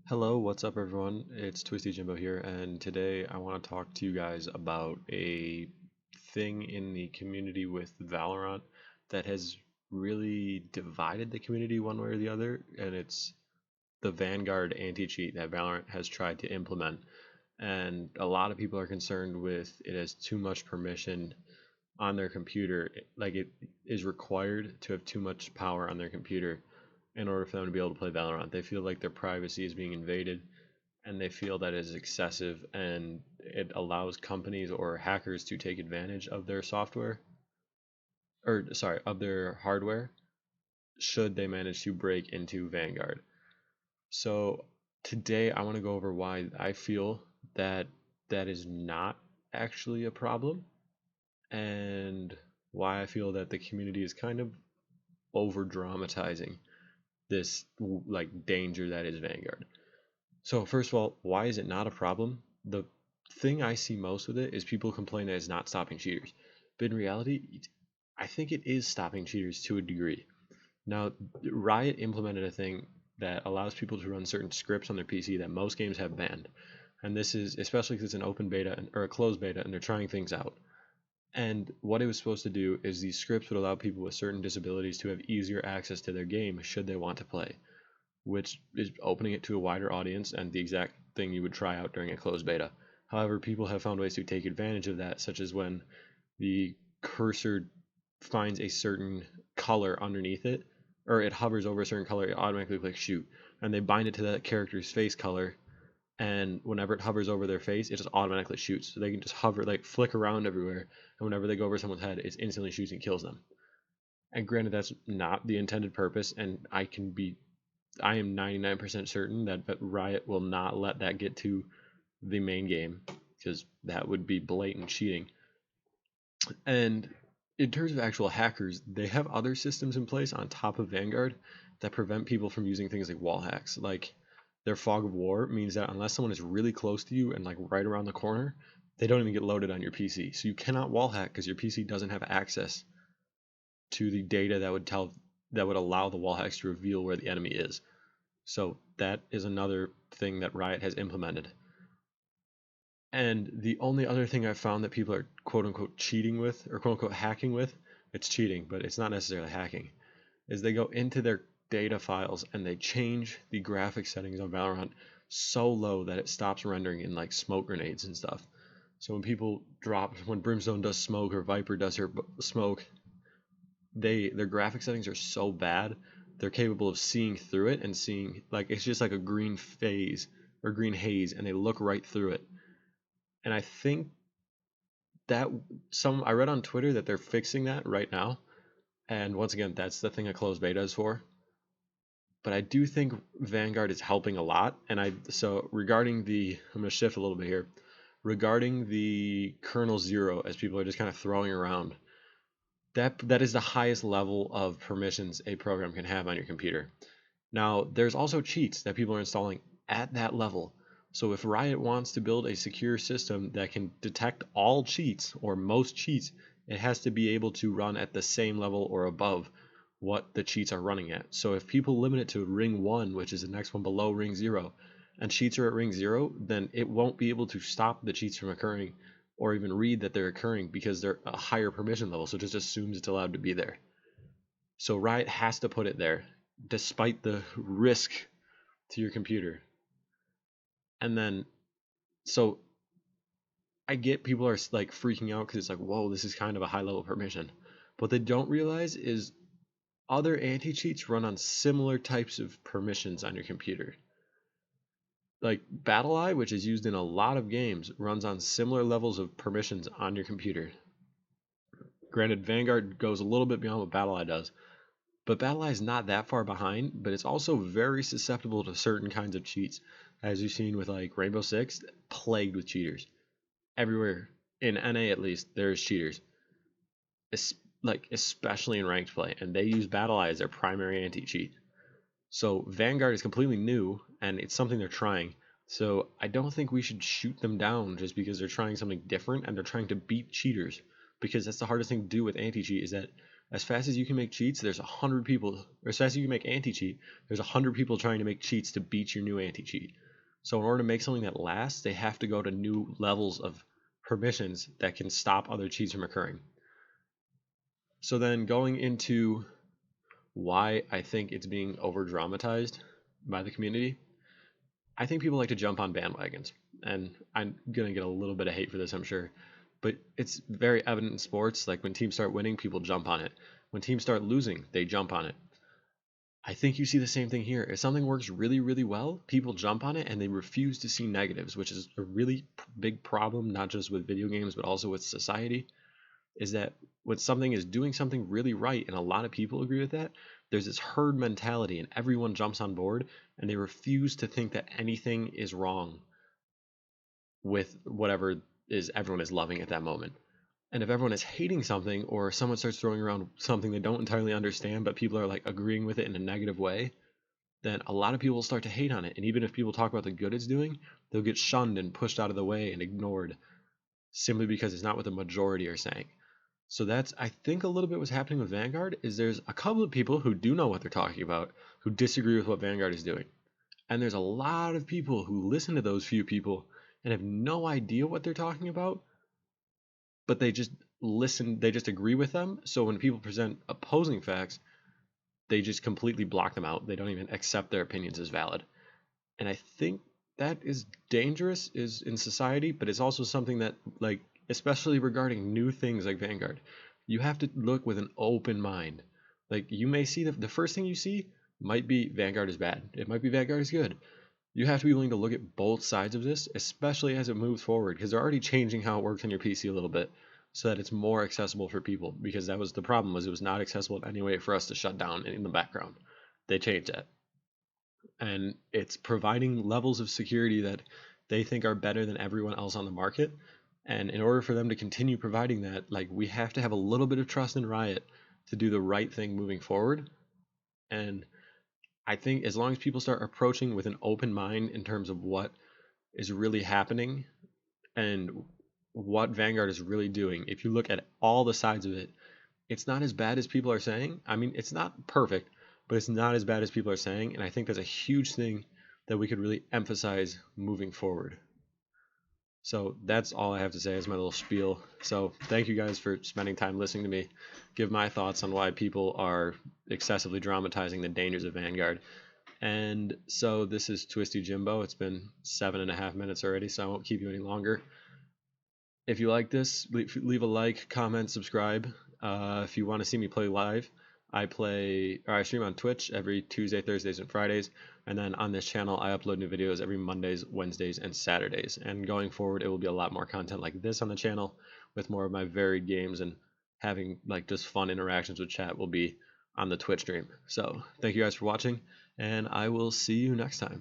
Hello, what's up everyone? It's Twisty Jimbo here, and today I want to talk to you guys about a thing in the community with Valorant that has really divided the community one way or the other, and it's the Vanguard anti-cheat that Valorant has tried to implement. And a lot of people are concerned with it as too much permission on their computer, like it is required to have too much power on their computer in order for them to be able to play Valorant. They feel like their privacy is being invaded and they feel that it is excessive and it allows companies or hackers to take advantage of their software or sorry, of their hardware should they manage to break into Vanguard. So today I want to go over why I feel that that is not actually a problem and why I feel that the community is kind of over dramatizing this like danger that is Vanguard. So first of all, why is it not a problem? The thing I see most with it is people complain that it's not stopping cheaters. But in reality, I think it is stopping cheaters to a degree. Now, Riot implemented a thing that allows people to run certain scripts on their PC that most games have banned. And this is especially because it's an open beta or a closed beta and they're trying things out. And what it was supposed to do is these scripts would allow people with certain disabilities to have easier access to their game should they want to play, which is opening it to a wider audience and the exact thing you would try out during a closed beta. However, people have found ways to take advantage of that, such as when the cursor finds a certain color underneath it, or it hovers over a certain color, it automatically clicks shoot. And they bind it to that character's face color, and whenever it hovers over their face, it just automatically shoots. So they can just hover, like flick around everywhere, and whenever they go over someone's head, it instantly shoots and kills them. And granted, that's not the intended purpose, and I am 99% certain that Riot will not let that get to the main game because that would be blatant cheating. And in terms of actual hackers, they have other systems in place on top of Vanguard that prevent people from using things like wall hacks. Like their fog of war means that unless someone is really close to you and like right around the corner, they don't even get loaded on your PC. So you cannot wall hack because your PC doesn't have access to the data that would allow the wall hacks to reveal where the enemy is. So that is another thing that Riot has implemented. And the only other thing I've found that people are quote unquote cheating with or quote unquote hacking with, it's cheating, but it's not necessarily hacking, is they go into their data files and they change the graphic settings on Valorant so low that it stops rendering in like smoke grenades and stuff. So when Brimstone does smoke or Viper does her smoke, their graphic settings are so bad they're capable of seeing through it and seeing like it's just like a green phase or green haze and they look right through it. And I think that I read on Twitter that they're fixing that right now. And once again, that's the thing a closed beta is for. But I do think Vanguard is helping a lot. And so regarding I'm going to shift a little bit here. Regarding the kernel 0, as people are just kind of throwing around, that is the highest level of permissions a program can have on your computer. Now, there's also cheats that people are installing at that level. So if Riot wants to build a secure system that can detect all cheats or most cheats, it has to be able to run at the same level or above what the cheats are running at. So if people limit it to ring 1, which is the next one below ring 0, and cheats are at ring 0, then it won't be able to stop the cheats from occurring or even read that they're occurring because they're a higher permission level, so it just assumes it's allowed to be there. So Riot has to put it there, despite the risk to your computer. And then, so I get people are like freaking out because it's like, whoa, this is kind of a high level permission. What they don't realize is other anti cheats run on similar types of permissions on your computer. Like BattleEye, which is used in a lot of games, runs on similar levels of permissions on your computer. Granted, Vanguard goes a little bit beyond what BattleEye does, but BattleEye is not that far behind, but it's also very susceptible to certain kinds of cheats, as you've seen with like Rainbow Six, plagued with cheaters. Everywhere, in NA at least, there's cheaters. Like especially in ranked play, and they use BattleEye as their primary anti-cheat. So Vanguard is completely new, and it's something they're trying. So I don't think we should shoot them down just because they're trying something different and they're trying to beat cheaters. Because that's the hardest thing to do with anti-cheat is that As fast as you can make cheats, there's 100 people, or as fast as you can make anti-cheat, there's 100 people trying to make cheats to beat your new anti-cheat. So in order to make something that lasts, they have to go to new levels of permissions that can stop other cheats from occurring. So then going into why I think it's being over dramatized by the community, I think people like to jump on bandwagons. And I'm going to get a little bit of hate for this, I'm sure. But it's very evident in sports. Like when teams start winning, people jump on it. When teams start losing, they jump on it. I think you see the same thing here. If something works really, really well, people jump on it and they refuse to see negatives, which is a really big problem, not just with video games, but also with society. Is that when something is doing something really right, and a lot of people agree with that, there's this herd mentality and everyone jumps on board and they refuse to think that anything is wrong with whatever is everyone is loving at that moment. And if everyone is hating something or someone starts throwing around something they don't entirely understand, but people are like agreeing with it in a negative way, then a lot of people will start to hate on it. And even if people talk about the good it's doing, they'll get shunned and pushed out of the way and ignored simply because it's not what the majority are saying. So that's, I think, a little bit what's happening with Vanguard is there's a couple of people who do know what they're talking about who disagree with what Vanguard is doing. And there's a lot of people who listen to those few people and have no idea what they're talking about, but they just listen, they just agree with them. So when people present opposing facts, they just completely block them out. They don't even accept their opinions as valid. And I think that is dangerous is in society, but it's also something that, like, especially regarding new things like Vanguard, you have to look with an open mind. Like, you may see the first thing you see might be Vanguard is bad. It might be Vanguard is good. You have to be willing to look at both sides of this, especially as it moves forward, because they're already changing how it works on your PC a little bit so that it's more accessible for people, because that was the problem, was it was not accessible in any way for us to shut down in the background. They changed that. And it's providing levels of security that they think are better than everyone else on the market. And in order for them to continue providing that, like, we have to have a little bit of trust in Riot to do the right thing moving forward. And I think as long as people start approaching with an open mind in terms of what is really happening and what Vanguard is really doing, if you look at all the sides of it, it's not as bad as people are saying. I mean, it's not perfect, but it's not as bad as people are saying. And I think that's a huge thing that we could really emphasize moving forward. So that's all I have to say as my little spiel. So thank you guys for spending time listening to me give my thoughts on why people are excessively dramatizing the dangers of Vanguard. And so this is Twisty Jimbo. It's been 7.5 minutes already, so I won't keep you any longer. If you like this, leave a like, comment, subscribe. If you want to see me play live, I stream on Twitch every Tuesday, Thursdays, and Fridays. And then on this channel, I upload new videos every Mondays, Wednesdays, and Saturdays. And going forward, it will be a lot more content like this on the channel with more of my varied games, and having like just fun interactions with chat will be on the Twitch stream. So thank you guys for watching, and I will see you next time.